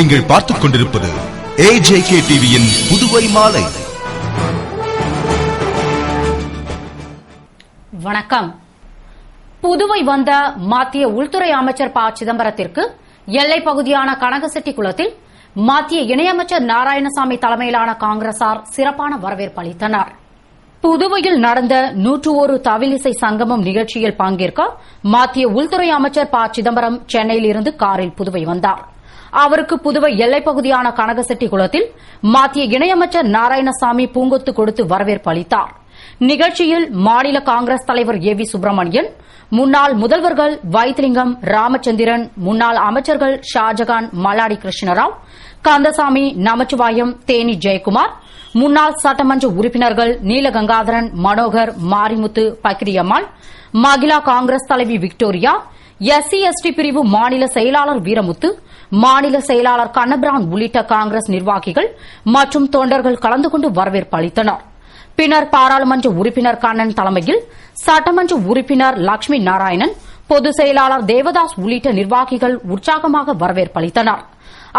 நீங்கள் பார்த்துக் கொண்டிருப்பது AJK டிவியின் புதுவை மாலை. வணக்கம். புதுவை வந்த மத்திய உள்துறை அமைச்சர் ப. சிதம்பரத்திற்கு எல்லைப் பகுதியான கனகசெட்டிக்குளத்தில் மத்திய இணையமைச்சர் நாராயணசாமி தலைமையிலான காங்கிரசார் சிறப்பான வரவேற்பு அளித்தனர். புதுவையில் நடந்த 101 தவிலிசை சங்கமம் நிகழ்ச்சியில் பங்கேற்க மத்திய உள்துறை அமைச்சர் ப. சிதம்பரம் சென்னையில் இருந்து காரில் புதுவை வந்தார். அவருக்கு புதுவை எல்லைப் பகுதியான கனகசெட்டிக்குளத்தில் மத்திய இணையமைச்சர் நாராயணசாமி பூங்கொத்து கொடுத்து வரவேற்பு அளித்தார். நிகழ்ச்சியில் மாநில காங்கிரஸ் தலைவர் A.V. சுப்பிரமணியன், முன்னாள் முதல்வர்கள் வைத்திலிங்கம், ராமச்சந்திரன், முன்னாள் அமைச்சர்கள் ஷாஜகான், மல்லாடி கிருஷ்ணராவ், கந்தசாமி, நமச்சிவாயம், தேனி ஜெயக்குமார், முன்னாள் சட்டமன்ற உறுப்பினர்கள் நீலகங்காதரன், மனோகர், மாரிமுத்து, பக்கிரியம்மாள், மகிழா காங்கிரஸ் தலைவி விக்டோரியா, SC/ST பிரிவு மாநில செயலாளர் வீரமுத்து, மாநில செயலாளர் கண்ணபிரான் உள்ளிட்ட காங்கிரஸ் நிர்வாகிகள் மற்றும் தொண்டர்கள் கலந்து கொண்டு வரவேற்பு அளித்தனர். பின்னர் பாராளுமன்ற உறுப்பினர் கண்ணன் தலைமையில் சட்டமன்ற உறுப்பினர் லட்சுமி நாராயணன், பொதுச் செயலாளர் தேவதாஸ் உள்ளிட்ட நிர்வாகிகள் உற்சாகமாக வரவேற்பு அளித்தனர்.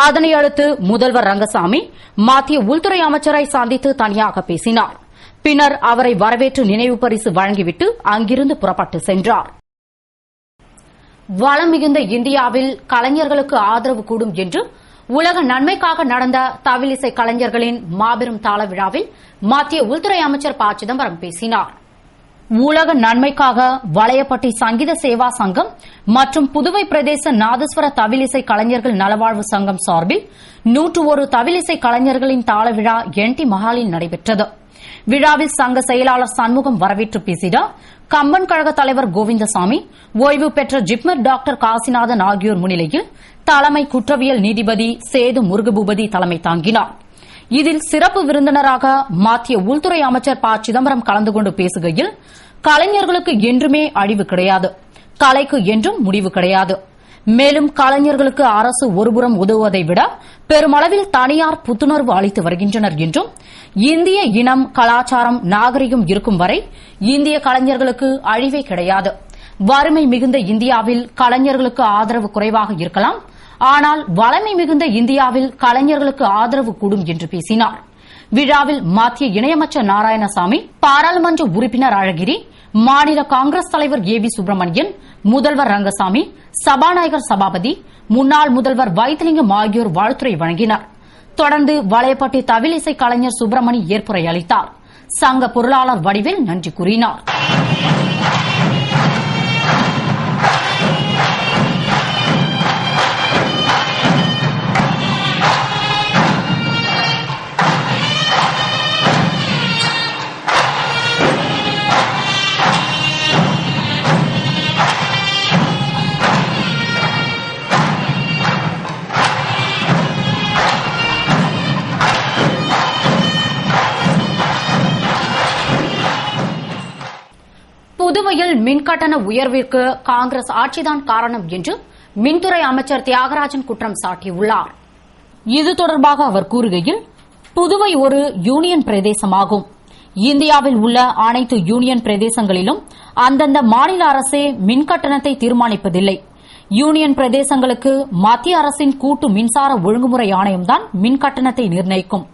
அதனையடுத்து முதல்வர் ரங்கசாமி மத்திய உள்துறை அமைச்சரை சந்தித்து தனியாக பேசினார். பின்னர் அவரை வரவேற்று நினைவு பரிசு வழங்கிவிட்டு அங்கிருந்து புறப்பட்டு சென்றார். வளம் மிகுந்த இந்தியாவில் கலைஞர்களுக்கு ஆதரவு கூடும் என்று உலக நன்மைக்காக நடந்த தவிலிசை கலைஞர்களின் மாபெரும் தாள விழாவில் மத்திய உள்துறை அமைச்சர் ப. சிதம்பரம் பேசினார். உலக நன்மைக்காக வளையப்பட்டி சங்கீத சேவா சங்கம் மற்றும் புதுவை பிரதேச நாதஸ்வர தவிலிசை கலைஞர்கள் நலவாழ்வு சங்கம் சார்பில் 101 தவிலிசை கலைஞர்களின் தாள விழா NT மஹாலில் நடைபெற்றது. விழாவில் சங்க செயலாளர் சண்முகம் வரவேற்று பேசினார். கம்பன் கழக தலைவர் கோவிந்தசாமி, ஓய்வு பெற்ற ஜிப்மர் டாக்டர் காசிநாதன் ஆகியோர் முன்னிலையில் தலைமை குற்றவியல் நீதிபதி சேது முருகபூபதி தலைமை தாங்கினார். இதில் சிறப்பு விருந்தினராக மத்திய உள்துறை அமைச்சர் ப. சிதம்பரம் கலந்து கொண்டு பேசுகையில், கலைஞர்களுக்கு என்றுமே அழிவு கிடையாது, கலைக்கு என்றும் முடிவு கிடையாது. மேலும் கலைஞர்களுக்கு அரசு ஒருபுறம் உதவுவதை விட பெருமளவில் தனியார் புத்துணர்வு அளித்து வருகின்றனர் என்றும், இந்திய இனம், கலாச்சாரம், நாகரிகம் இருக்கும் வரை இந்திய கலைஞர்களுக்கு அழிவே கிடையாது. வறுமை மிகுந்த இந்தியாவில் கலைஞர்களுக்கு ஆதரவு குறைவாக இருக்கலாம், ஆனால் வளமை மிகுந்த இந்தியாவில் கலைஞர்களுக்கு ஆதரவு கூடும் என்று பேசினார். விழாவில் மத்திய இணையமைச்சர் நாராயணசாமி, பாராளுமன்ற உறுப்பினர் அழகிரி, மாநில காங்கிரஸ் தலைவர் A.V. சுப்பிரமணியன், முதல்வர் ரங்கசாமி, சபாநாயகர் சபாபதி, முன்னாள் முதல்வர் வைத்திலிங்கம் ஆகியோர் வாழ்த்துரை வழங்கினர். தொடர்ந்து வளையப்பட்டி தவிலிசை கலைஞர் சுப்பிரமணி ஏற்புரை அளித்தார். சங்க பொருளாளர் வடிவேல் நன்றி கூறினார். புதுவையில் மின்கட்டண உயர்விற்கு காங்கிரஸ் ஆட்சிதான் காரணம் என்று மின்துறை அமைச்சர் தியாகராஜன் குற்றம் சாட்டியுள்ளார். இது தொடர்பாக அவர் கூறுகையில், புதுவை ஒரு யூனியன் பிரதேசமாகும். இந்தியாவில் உள்ள அனைத்து யூனியன் பிரதேசங்களிலும் அந்தந்த மாநில அரசே மின்கட்டணத்தை தீர்மானிப்பதில்லை. யூனியன் பிரதேசங்களுக்கு மத்திய அரசின் கூட்டு மின்சார ஒழுங்குமுறை ஆணையம்தான் மின்கட்டணத்தை நிர்ணயிக்கும்.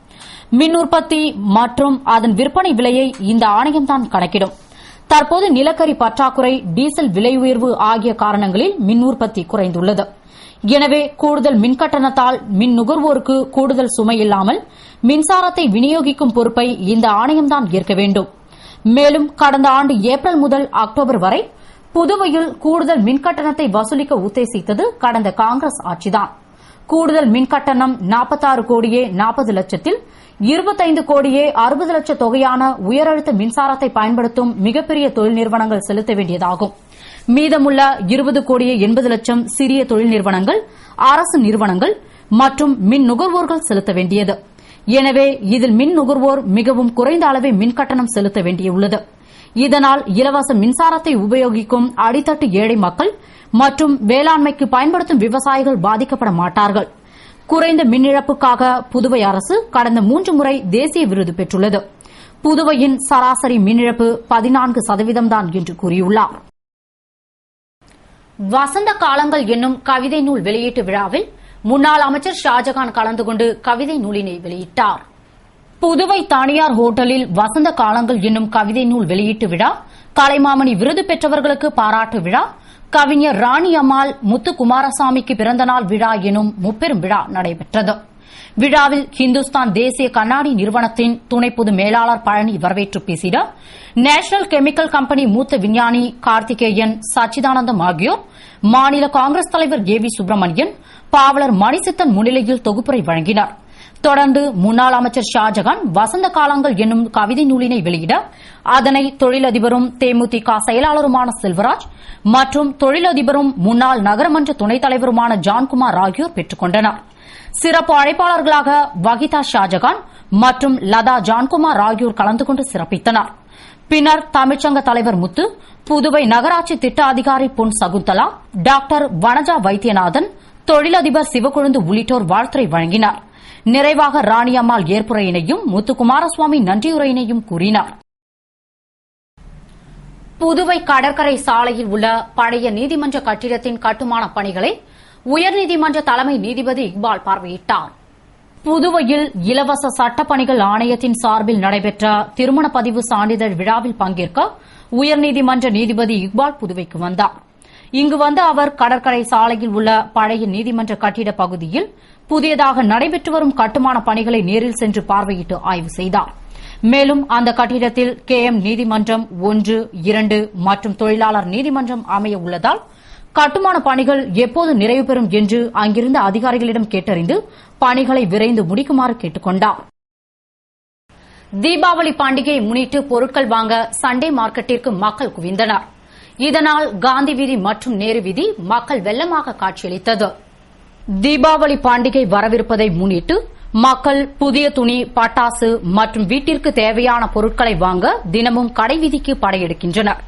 மின் உற்பத்தி மற்றும் அதன் விற்பனை விலையை இந்த ஆணையம்தான் கணக்கிடும். தற்போது நிலக்கரி பற்றாக்குறை, டீசல் விலை உயர்வு ஆகிய காரணங்களில் மின் உற்பத்தி குறைந்துள்ளது. எனவே கூடுதல் மின்கட்டணத்தால் மின் நுகர்வோருக்கு கூடுதல் சுமை இல்லாமல் மின்சாரத்தை விநியோகிக்கும் பொறுப்பை இந்த ஆணையம்தான் ஏற்க வேண்டும். மேலும் கடந்த ஆண்டு ஏப்ரல் முதல் அக்டோபர் வரை புதுவையில் கூடுதல் மின்கட்டணத்தை வசூலிக்க உத்தேசித்தது கடந்த காங்கிரஸ் ஆட்சிதான். கூடுதல் மின்கட்டணம் 46 கோடியே 40 லட்சத்தில் 25 கோடியே 60 லட்ச தொகையான உயரழுத்த மின்சாரத்தை பயன்படுத்தும் மிகப்பெரிய தொழில் நிறுவனங்கள் செலுத்த வேண்டியதாகும். மீதமுள்ள 20 கோடியே 80 லட்சம் சிறிய தொழில் நிறுவனங்கள், அரசு நிறுவனங்கள் மற்றும் மின் நுகர்வோர்கள் செலுத்த வேண்டியது. எனவே இதில் மின் நுகர்வோர் மிகவும் குறைந்த அளவே மின்கட்டணம் செலுத்த வேண்டியுள்ளது. இதனால் இலவச மின்சாரத்தை உபயோகிக்கும் அடித்தட்டு ஏழை மக்கள் மற்றும் வேளாண்மைக்கு பயன்படுத்தும் விவசாயிகள் பாதிக்கப்பட மாட்டார்கள். குறைந்த மின் இழப்புக்காக புதுவை அரசு கடந்த 3 முறை தேசிய விருது பெற்றுள்ளது. புதுவையின் சராசரி மின் இழப்பு 14% தான் என்று கூறியுள்ளார். வசந்த காலங்கள் என்னும் கவிதை நூல் வெளியீட்டு விழாவில் முன்னாள் அமைச்சர் ஷாஜகான் கலந்து கொண்டு கவிதை நூலினை வெளியிட்டார். புதுவை தனியார் ஹோட்டலில் வசந்த காலங்கள் என்னும் கவிதை நூல் வெளியீட்டு விழா, கலைமாமணி விருது பெற்றவர்களுக்கு பாராட்டு விழா, கவிஞர் ராணி அம்மாள் முத்துக்குமாரசாமிக்கு பிறந்தநாள் விழா எனும் முப்பெரும் விழா நடைபெற்றது. விழாவில் ஹிந்துஸ்தான் தேசிய கண்ணாடி நிறுவனத்தின் துணை பொது மேலாளர் பழனி வரவேற்று பேசினார். நேஷனல் கெமிக்கல் கம்பெனி மூத்த விஞ்ஞானி கார்த்திகேயன், சச்சிதானந்தம் ஆகியோர் மாநில காங்கிரஸ் தலைவர் ஏ வி சுப்பிரமணியன், பாவலர் மணிசித்தன் முன்னிலையில் தொகுப்புரை வழங்கினார். தொடர்ந்து முன்னாள் அமைச்சர் ஷாஜகான் வசந்த காலங்கள் என்னும் கவிதை நூலினை வெளியிட அதனை தொழிலதிபரும் தேமுதிக செயலாளருமான செல்வராஜ் மற்றும் தொழிலதிபரும் முன்னாள் நகரமன்ற துணைத் தலைவருமான ஜான்குமார் ஆகியோர் பெற்றுக் கொண்டனர். சிறப்பு அழைப்பாளர்களாக வகிதா ஷாஜகான் மற்றும் லதா ஜான்குமார் ஆகியோர் கலந்து கொண்டு சிறப்பித்தனர். பின்னர் தமிழ்ச்சங்க தலைவர் முத்து, புதுவை நகராட்சி திட்ட அதிகாரி பொன் சகுந்தலா, டாக்டர் வனஜா வைத்தியநாதன், தொழிலதிபர் சிவக்கொழுந்து உள்ளிட்டோர் வாழ்த்துரை வழங்கினர். நிறைவாக ராணியம்மாள் ஏற்புரையினையும் முத்துக்குமாரசுவாமி நன்றியுரையினையும் கூறினார். புதுவை கடற்கரை சாலையில் உள்ள பழைய நீதிமன்ற கட்டிடத்தின் கட்டுமான பணிகளை உயர்நீதிமன்ற தலைமை நீதிபதி இக்பால் பார்வையிட்டார். புதுவையில் இலவச சட்டப்பணிகள் ஆணையத்தின் சார்பில் நடைபெற்ற திருமண பதிவு சான்றிதழ் விழாவில் பங்கேற்க உயர்நீதிமன்ற நீதிபதி இக்பால் புதுவைக்கு வந்தார். இங்கு வந்த அவர் கடற்கரை சாலையில் உள்ள பழைய நீதிமன்ற கட்டிட பகுதியில் புதியதாக நடைபெற்று வரும் கட்டுமான பணிகளை நேரில் சென்று பார்வையிட்டு ஆய்வு செய்தார். மேலும் அந்த கட்டிடத்தில் KM நீதிமன்றம் 1, 2 மற்றும் தொழிலாளர் நீதிமன்றம் அமைய உள்ளதால் கட்டுமான பணிகள் எப்போது நிறைவு பெறும் என்று அங்கிருந்த அதிகாரிகளிடம் கேட்டறிந்து பணிகளை விரைந்து முடிக்குமாறு கேட்டுக் கொண்டார். தீபாவளி பண்டிகையை முன்னிட்டு பொருட்கள் வாங்க சண்டே மார்க்கெட்டிற்கு மக்கள் குவிந்தனர். இதனால் காந்தி வீதி மற்றும் நேரு வீதி மக்கள் வெள்ளமாக காட்சியளித்தது. தீபாவளி பண்டிகை வரவிருப்பதை முன்னிட்டு மக்கள் புதிய துணி, பட்டாசு மற்றும் வீட்டிற்கு தேவையான பொருட்களை வாங்க தினமும் கடைவீதிக்கு படையெடுக்கின்றனர்.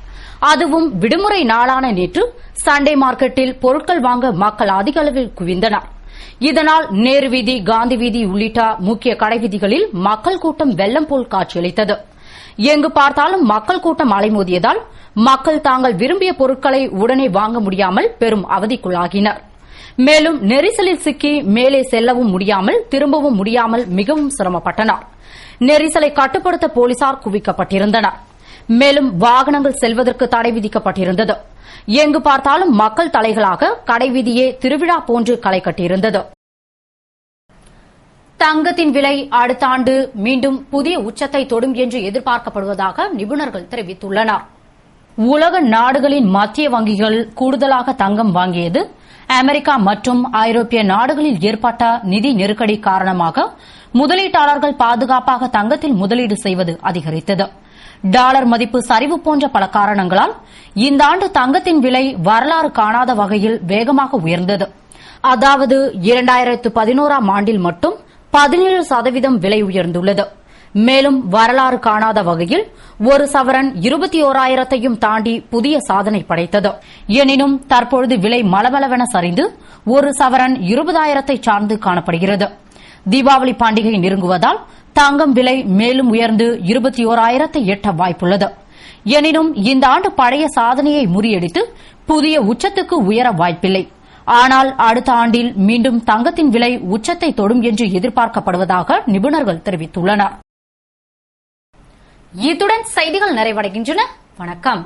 அதுவும் விடுமுறை நாளான நேற்று சண்டே மார்க்கெட்டில் பொருட்கள் வாங்க மக்கள் அதிக அளவில் குவிந்தனர். இதனால் நேரு வீதி, காந்தி வீதி உள்ளிட்ட முக்கிய கடைவீதிகளில் மக்கள் கூட்டம் வெள்ளம் போல் காட்சியளித்தது. எங்கு பார்த்தாலும் மக்கள் கூட்டம் அலைமோதியதால் மக்கள் தாங்கள் விரும்பிய பொருட்களை உடனே வாங்க முடியாமல் பெரும் அவதிக்குள்ளாகினர். மேலும் நெரிசலில் சிக்கி மேலே செல்லவும் முடியாமல் திரும்பவும் முடியாமல் மிகவும் சிரமப்பட்டனர். நெரிசலை கட்டுப்படுத்த போலீசார் குவிக்கப்பட்டிருந்தனர். மேலும் வாகனங்கள் செல்வதற்கு தடை விதிக்கப்பட்டிருந்தது. எங்கு பார்த்தாலும் மக்கள் தலைகளாக கடைவீதியே திருவிழா போன்று களை கட்டியிருந்தது. தங்கத்தின் விலை அடுத்த ஆண்டு மீண்டும் புதிய உச்சத்தை தொடும் என்று எதிர்பார்க்கப்படுவதாக நிபுணர்கள் தெரிவித்துள்ளனர். உலக நாடுகளின் மத்திய வங்கிகள் கூடுதலாக தங்கம் வாங்கியது அமெரிக்கா மற்றும் ஐரோப்பிய நாடுகளில் ஏற்பட்ட நிதி நெருக்கடி காரணமாக முதலீட்டாளர்கள் பாதுகாப்பாக தங்கத்தில் முதலீடு செய்வது அதிகரித்தது. டாலர் மதிப்பு சரிவு போன்ற பல காரணங்களால் இந்த ஆண்டு தங்கத்தின் விலை வரலாறு காணாத வகையில் வேகமாக உயர்ந்தது. அதாவது 2011ஆம் ஆண்டில் மட்டும் 17% விலை உயர்ந்துள்ளது. மேலும் வரலாறு காணாத வகையில் ஒரு சவரன் 21,000ஐயும் தாண்டி புதிய சாதனை படைத்தது. எனினும் தற்பொழுது விலை மளமளவென சரிந்து ஒரு சவரன் 20,000ஐ சார்ந்து காணப்படுகிறது. தீபாவளி பண்டிகை நெருங்குவதால் தங்கம் விலை மேலும் உயர்ந்து 21,000ஐ எட்ட வாய்ப்புள்ளது. எனினும் இந்த ஆண்டு பழைய சாதனையை முறியடித்து புதிய உச்சத்துக்கு உயர வாய்ப்பில்லை. ஆனால் அடுத்த ஆண்டில் மீண்டும் தங்கத்தின் விலை உச்சத்தை தொடும் என்று எதிர்பார்க்கப்படுவதாக நிபுணர்கள் தெரிவித்துள்ளனர். இத்துடன் செய்திகள் நிறைவடைகின்றன. வணக்கம்.